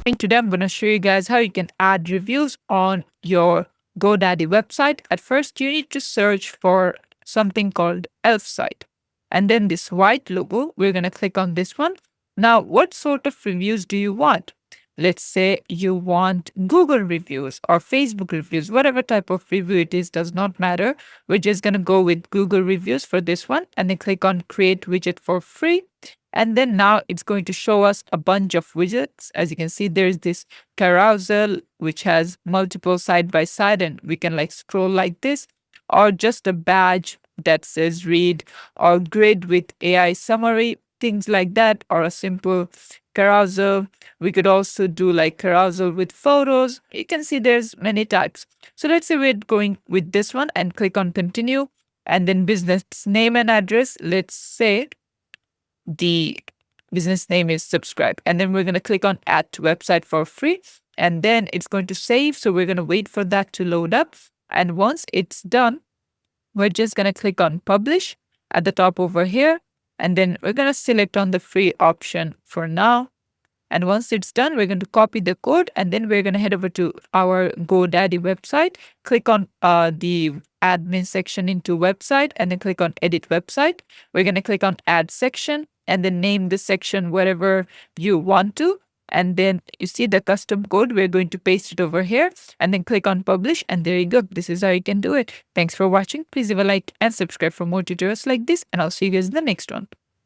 And today I'm going to show you guys how you can add reviews on your GoDaddy website. At first, you need to search for something called Elf site. And then this white logo, we're going to click on this one. Now, what sort of reviews do you want? Let's say you want Google reviews or Facebook reviews, whatever type of review it is, does not matter. We're just going to go with Google reviews for this one and then click on create widget for free. And then now it's going to show us a bunch of widgets. As you can see, there's this carousel, which has multiple side by side, and we can like scroll like this, or just a badge that says read, or grid with AI summary, things like that, or a simple carousel. We could also do like carousel with photos. You can see there's many types. So let's say we're going with this one and click on continue, and then business name and address. Let's say the business name is subscribe, and then we're going to click on add to website for free, and then it's going to save. So we're going to wait for that to load up, and once it's done, we're just going to click on publish at the top over here, and then we're going to select on the free option for now. And once it's done, we're going to copy the code, and then we're going to head over to our GoDaddy website, click on the admin section into website, and then click on edit website. We're going to click on add section and then name the section whatever you want to. And then you see the custom code, we're going to paste it over here and then click on publish. And there you go. This is how you can do it. Thanks for watching. Please leave a like and subscribe for more tutorials like this, and I'll see you guys in the next one.